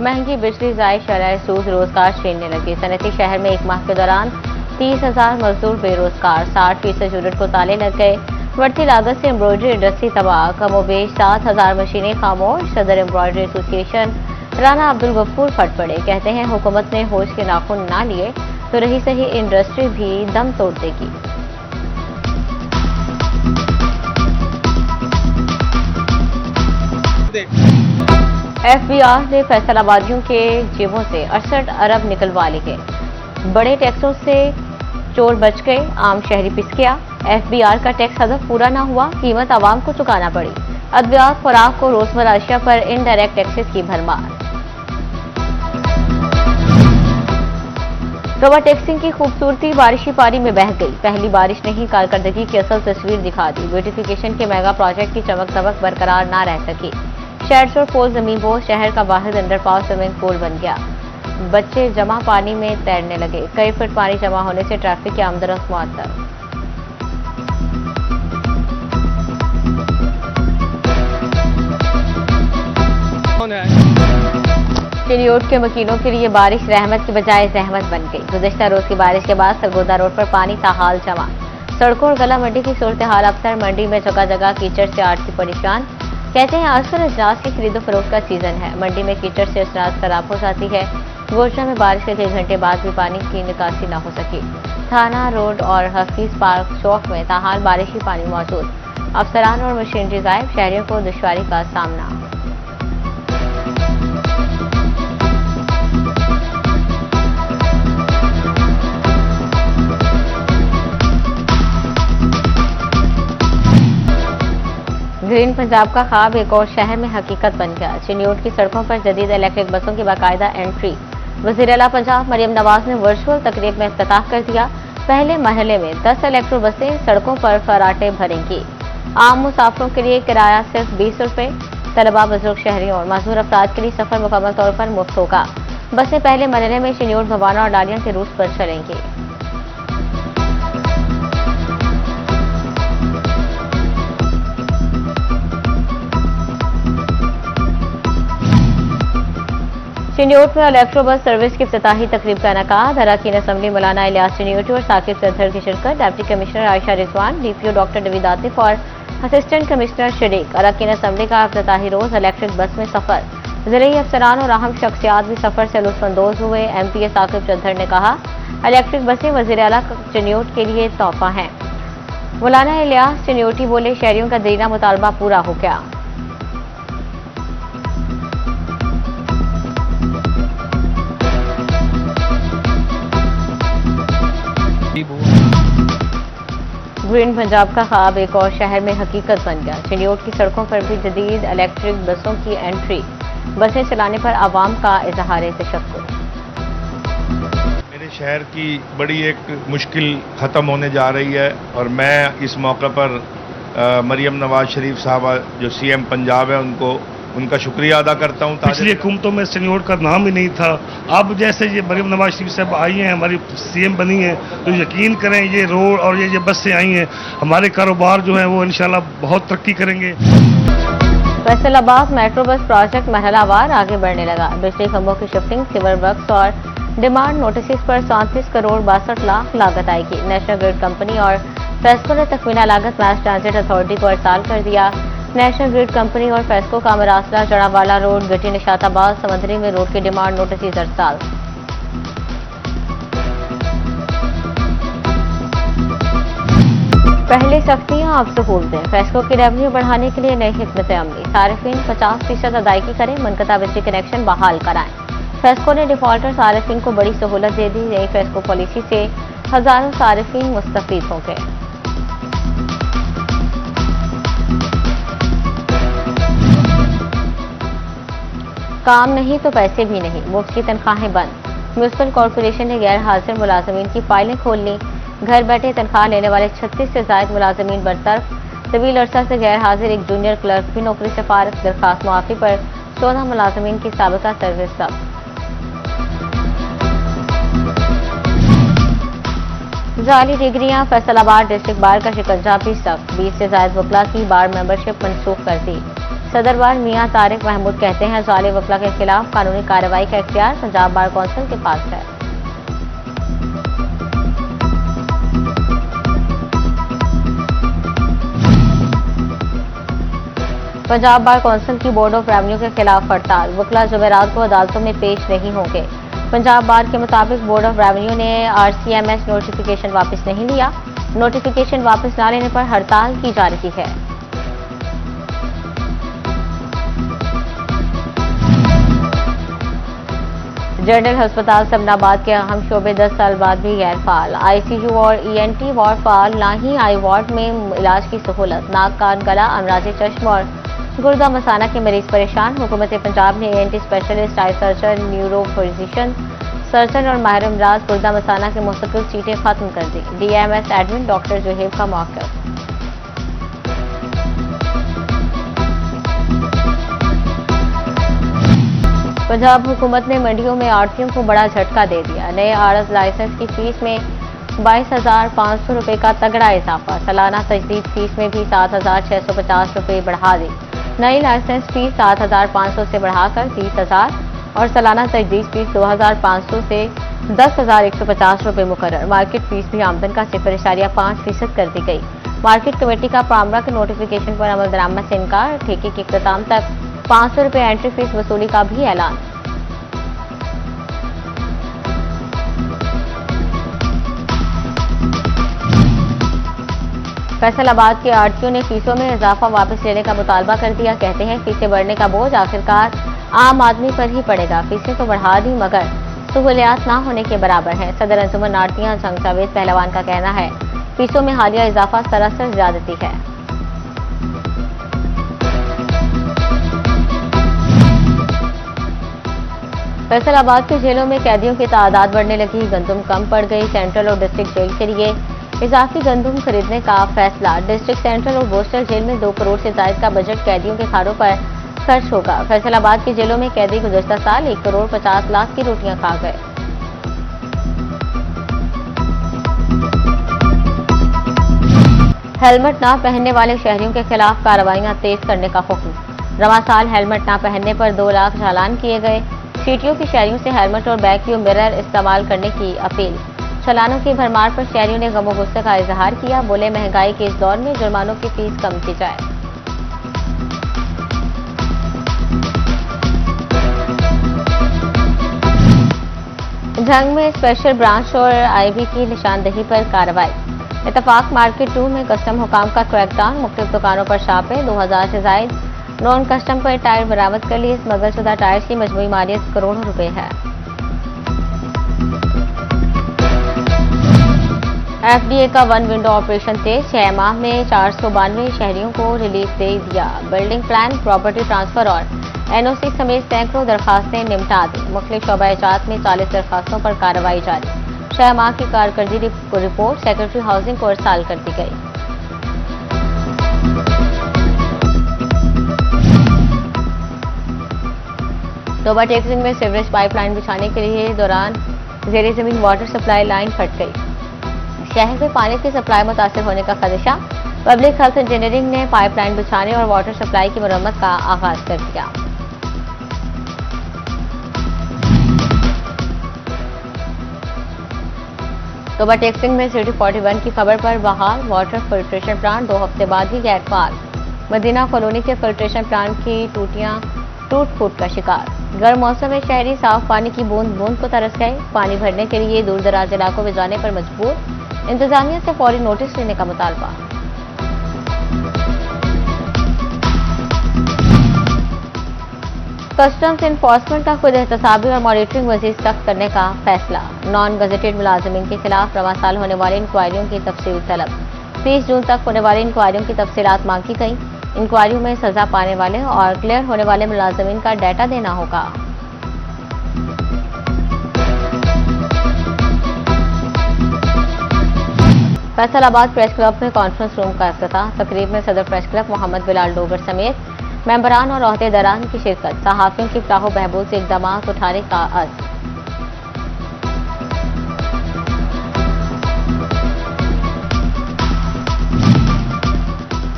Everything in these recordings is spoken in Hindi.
महंगी बिजली जायद शरह सूद रोजगार छीनने लगी। सनती शहर में एक माह के दौरान 30,000 मजदूर बेरोजगार, 60% यूनिट को ताले लग गए। बढ़ती लागत से एम्ब्रॉयडरी इंडस्ट्री तबाह, कमोबेश 7,000 मशीनें खामोश। सदर एम्ब्रॉयडरी एसोसिएशन राना अब्दुल गफूर फट पड़े, कहते हैं हुकूमत ने होश के नाखून ना लिए तो रही सही इंडस्ट्री भी दम तोड़ देगी। FBI ने फैसलाबादियों के जेबों से 68 अरब निकलवा लिए। बड़े टैक्सों से चोर बच गए, आम शहरी पिस गया। FBI का टैक्स हदफ पूरा न हुआ, कीमत आवाम को चुकाना पड़ी। अद्वियात, खुराक को रोजमर्रा अशिया पर इनडायरेक्ट टैक्सेस की भरमार। रोबा टैक्सिंग की खूबसूरती बारिशी पानी में बह गई। पहली बारिश ने ही कारकर्दगी की असल तस्वीर दिखा दी। ब्यूटिफिकेशन के मेगा प्रोजेक्ट की चमक दमक बरकरार न रह सकी। शेड्स और पोल जमीन बोझ, शहर का वाहिद अंडरपास स्विमिंग पूल बन गया। बच्चे जमा पानी में तैरने लगे। कई फुट पानी जमा होने से ट्रैफिक की आमदरफ्त मुअत्तल। चिनियोट के मकीनों के लिए बारिश रहमत की बजाय जहमत बन गई। गुज़िश्ता रोज की बारिश के बाद सरगोदा रोड पर पानी ताहाल जमा। सड़कों और गला मंडी की सूरत हाल अफसर, मंडी में जगह जगह कीचड़ से आड़ती परेशान। कहते हैं आजकल अजनास की खरीदो फरोख्त का सीजन है। मंडी में कीचड़ से अजनास खराब हो जाती है। गोशा में बारिश के 6 घंटे बाद भी पानी की निकासी न हो सकी। थाना रोड और हफीज पार्क चौक में ताहाल बारिशी पानी मौजूद। अफसरान और मशीनरी गायब, शहरियों को दुश्वारी का सामना। ग्रीन पंजाब का ख्वाब एक और शहर में हकीकत बन गया। चिनियोट की सड़कों पर जदीद इलेक्ट्रिक बसों की बाकायदा एंट्री। वज़ीर आला पंजाब मरियम नवाज ने वर्चुअल तकरीब में इफ्तिताह कर दिया। पहले मरहले में 10 इलेक्ट्रो बसें सड़कों पर फराटे भरेंगी। आम मुसाफिरों के लिए किराया सिर्फ 20 रुपये। तलबा, बुजुर्ग, शहरियों और माजूर अफराद के लिए सफर मुकम्मल तौर पर मुफ्त होगा। बसें पहले मरहले में चिनियोट, भवाना और डालिया के रूट पर चलेंगी। चिनियोट में इलेक्ट्रो बस सर्विस की इफ्तिताही तकरीब का इनेकाद। अरकान असम्बली मौलाना इलियास चिनियोटी और साकिब सदर की शिरकत। Deputy commissioner Ayesha Rizwan, DPO doctor Naveed Atif और असिस्टेंट कमिश्नर शरीक। अरकान असम्बली का इफ्तिताही रोज इलेक्ट्रिक बस में सफर। ज़िले अफसरान और अहम शख्सियात भी सफर से लुत्फअंदोज हुए। MPA साकिब सदर ने कहा, इलेक्ट्रिक बसें वज़ीर आला चिनियोट के लिए तोहफा हैं। मौलाना इलियास चिनियोटी बोले, शहरियों का दीना मुतालबा पूरा हो गया। ग्रीन पंजाब का ख्वाब एक और शहर में हकीकत बन गया। चिनियोट की सड़कों पर भी जदीद इलेक्ट्रिक बसों की एंट्री। बसें चलाने पर आवाम का इजहार तशक्कुर। मेरे शहर की बड़ी एक मुश्किल ख़त्म होने जा रही है और मैं इस मौके पर मरियम नवाज शरीफ साहबा जो CM पंजाब है उनका शुक्रिया अदा करता हूँ। पिछली हुकूमतों में चिनियोट का नाम ही नहीं था। अब जैसे ये मरियम नवाज शरीफ साहब आई हैं, हमारी CM बनी है, तो यकीन करें ये रोड और ये बसें आई हैं, हमारे कारोबार जो है वो इंशाल्लाह बहुत तरक्की करेंगे। फैसलाबाद मेट्रो बस प्रोजेक्ट महलावार आगे बढ़ने लगा। बिजली खंभों की शिफ्टिंग, सिवर वर्क्स और डिमांड नोटिस पर 37 करोड़ 62 लाख लागत आएगी। नेशनल ग्रिड कंपनी और फेस्को ने तखमीना लागत मैस ट्रांजिट अथॉरिटी को अरसाल कर दिया। नेशनल ग्रिड कंपनी और फेस्को का मरासला, जड़ावाला रोड, गटी निशाताबाद, समंदरी में रोड की डिमांड नोटिस अरसाल। पहले सख्तियां, अब सहूलतें। फेस्को की रेवेन्यू बढ़ाने के लिए नई हिकमत अमली। सारिफिन 50% अदायगी करें, मुनक़ता बिजली कनेक्शन बहाल कराएं। फेस्को ने डिफॉल्टर सारिफिन को बड़ी सहूलत दे दी। नई फेस्को पॉलिसी से हजारों सारिफिन मुस्तफीद होंगे। काम नहीं तो पैसे भी नहीं, मुफ्त की तनख्वाहें बंद। म्यूनिसिपल कॉरपोरेशन ने गैर हाजिर मुलाजमीन की फाइलें खोल ली। घर बैठे तनख्वाह लेने वाले 36 से ज्यादा मुलाजमीन बरतरफ। तवील अरसा से गैर हाजिर एक जूनियर क्लर्क भी नौकरी से फारिग। दरखास्त मुआफी पर 14 मुलाजमीन की साबिका सर्विस जब्त। जाली डिग्रियां, फैसलाबाद डिस्ट्रिक्ट बार का शिकंजा भी सख्त। 20 से ज्यादा वकला की बार मेंबरशिप मनसूख कर दी। सदर बार मियां तारिक महमूद कहते हैं जालिम वकला के खिलाफ कानूनी कार्रवाई का इख्तियार पंजाब बार कौंसिल के पास है। पंजाब बार कौंसिल की बोर्ड ऑफ रेवेन्यू के खिलाफ हड़ताल, वकला जुमेरात को अदालतों में पेश नहीं होंगे। पंजाब बार के मुताबिक बोर्ड ऑफ रेवेन्यू ने RCMS नोटिफिकेशन वापस नहीं लिया। नोटिफिकेशन वापस न लेने पर हड़ताल की जा रही है। जनरल अस्पताल समनाबाद के अहम शोबे 10 साल बाद भी गैर फाल। ICU और ENT वार्ड फाल, ना ही आई वार्ड में इलाज की सहूलत। नाक कान गला अमराज चश्म और गुर्दा मसाना के मरीज परेशान। हुकूमत पंजाब ने ENT specialist, eye surgeon, neuro physician, surgeon और माहिर अमराज गुर्दा मसाना के मुस्तकिल सीटें खत्म कर दी। DMS एडमिन डॉक्टर जुहेब का मौक़िफ़। पंजाब हुकूमत ने मंडियों में आड़तियों को बड़ा झटका दे दिया। नए आड़त लाइसेंस की फीस में 22,500 रुपये का तगड़ा इजाफा। सालाना तजदीद फीस में भी 7,650 रुपये बढ़ा दी। नई लाइसेंस फीस 7,500 से बढ़ाकर 30,000 और सालाना तजदीद फीस 2,500 से 10,150 रुपये मुकर्रर। मार्केट फीस भी आमदन का 0.5% कर दी गई। मार्केट कमेटी का प्रामरा के नोटिफिकेशन पर अमल दरामद से इनकार। ठेके के इख्तिताम तक 500 रुपये एंट्री फीस वसूली का भी ऐलान। फैसलाबाद के आड़तियों ने फीसों में इजाफा वापस लेने का मुतालबा कर दिया। कहते हैं फीसें बढ़ने का बोझ आखिरकार आम आदमी पर ही पड़ेगा। फीसें तो बढ़ा दी मगर सहूलियात ना होने के बराबर है। सदर अंजुमन आड़तियां जंग जावेद पहलवान का कहना है फीसों में हालिया इजाफा सरासर ज्यादती है। फैसलाबाद की जेलों में कैदियों की तादाद बढ़ने लगी। गंदुम कम पड़ गई। सेंट्रल और डिस्ट्रिक्ट जेल के लिए इजाफी गंदुम खरीदने का फैसला। डिस्ट्रिक्ट सेंट्रल और बोस्टल जेल में 2 करोड़ से ज्यादा का बजट कैदियों के खानों पर खर्च होगा। फैसलाबाद की जेलों में कैदी गुज़श्ता साल 1 करोड़ 50 लाख की रोटियां खा गए। हेलमेट न पहनने वाले शहरियों के खिलाफ कार्रवाइयां तेज करने का हुक्म। रवां साल हेलमेट न पहनने पर 2 लाख चालान किए गए। सीटीओ की शहरियों से हेलमेट और बैक व्यू मिरर इस्तेमाल करने की अपील। चालानों की भरमार पर शहरियों ने गमो गुस्से का इजहार किया। बोले महंगाई के इस दौर में जुर्मानों की फीस कम की जाए। झंग में स्पेशल ब्रांच और IB की निशानदेही पर कार्रवाई। इत्तफाक मार्केट 2 में कस्टम हुकाम का क्रैकडाउन। मुख्तलिफ दुकानों पर छापे। 2000 से ज्यादा नॉन कस्टम पर टायर बरामद कर लिए। स्मगलशुदा टायर्स की मजमूई मालियत करोड़ों रुपए है। FDA का 1 विंडो ऑपरेशन तेज। 6 माह में 492 शहरियों को रिलीफ दे दिया। बिल्डिंग प्लान, प्रॉपर्टी ट्रांसफर और NOC समेत सैकड़ों दरखास्तें निपटा दी। मुख्तलिफ शोबा-ए-जात में 40 दरखास्तों पर कार्रवाई जारी। 6 माह की कारकर्दगी रिपोर्ट सेक्रेटरी हाउसिंग को इरसाल कर दी गई। डोबा टेक्सिंग में सीवरेज पाइपलाइन बिछाने के लिए दौरान जेर जमीन वाटर सप्लाई लाइन फट गई। शहर में पानी की सप्लाई मुतासिर होने का खदशा। पब्लिक हेल्थ इंजीनियरिंग ने पाइपलाइन बिछाने और वाटर सप्लाई की मरम्मत का आगाज कर दिया। डोबा टेक्सिंग में सिटी 41 की खबर पर बहाल वाटर फिल्ट्रेशन प्लांट 2 हफ्ते बाद ही गैर फाल। मदीना कॉलोनी के फिल्ट्रेशन प्लांट की टूटियां टूट फूट का शिकार। गर्म मौसम में शहरी साफ पानी की बूंद बूंद को तरस गए। पानी भरने के लिए दूर दराज इलाकों में जाने पर मजबूर। इंतजामिया से फौरी नोटिस लेने का मुतालबा। कस्टम्स इन्फोर्समेंट का खुद एहतसाबी और मॉनिटरिंग मजीद सख्त करने का फैसला। नॉन गजेटेड मुलाजिमीन के खिलाफ रवां साल होने वाली इंक्वायरियों की तफसील तलब। 30 जून तक होने वाली इंक्वायरियों की तफसीलात मांगी गई। इंक्वायरियों में सजा पाने वाले और क्लियर होने वाले मुलाजिमीन का डाटा देना होगा। फैसलाबाद प्रेस क्लब में कॉन्फ्रेंस रूम का इफ्तिताह। तकरीब में सदर प्रेस क्लब मोहम्मद बिलाल डोगर समेत मेंबरान और ओहदेदारान की शिरकत। सहाफियों की फलाह बहबूद से इकदाम उठाने का अज़्म।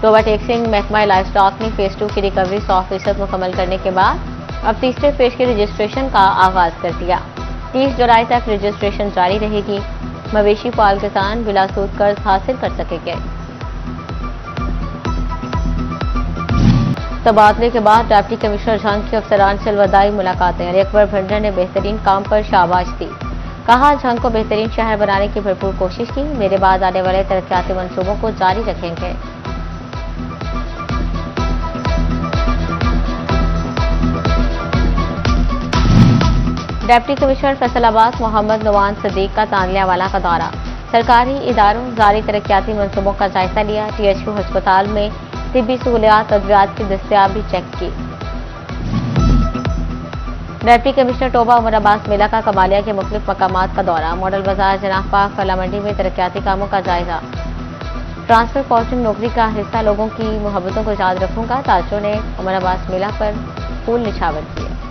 टोबा टेक्सिंग महकमा लाइफ स्टॉक ने फेज 2 की रिकवरी 100% मुकम्मल करने के बाद अब तीसरे फेज के रजिस्ट्रेशन का आगाज कर दिया। 30 जुलाई तक रजिस्ट्रेशन जारी रहेगी। मवेशी पाल किसान बिला सूद कर्ज हासिल कर सकेंगे। तबादले के बाद डिप्टी कमिश्नर झंग की अफसरान से अलविदाई मुलाकातें। अली अकबर भंडर ने बेहतरीन काम पर शाबाश दी। कहा, झंग को बेहतरीन शहर बनाने की भरपूर कोशिश की। मेरे बाद आने वाले तरक्याती मंसूबों को जारी रखेंगे। डिप्टी कमिश्नर फैसलाबाद मोहम्मद नवान सदीक का तांदलियावाला का दौरा। सरकारी इदारों जारी तरक्याती मंसूबों का जायजा लिया। THU अस्पताल में तिब्बी सहूलियात अद्वियात की दस्तयाबी चेक की। डिप्टी कमिश्नर टोबा उमर अब्बास मेला का कमालिया के मुख्तलिफ मकामात का दौरा। मॉडल बाजार जनाब पाक फला मंडी में तरक्याती कामों का जायजा। ट्रांसफर पोस्टिंग नौकरी का हिस्सा लोगों की मोहब्बतों को याद रखूंगा। ताजरों ने उमर अब्बास मेला पर फूल निछावर किए।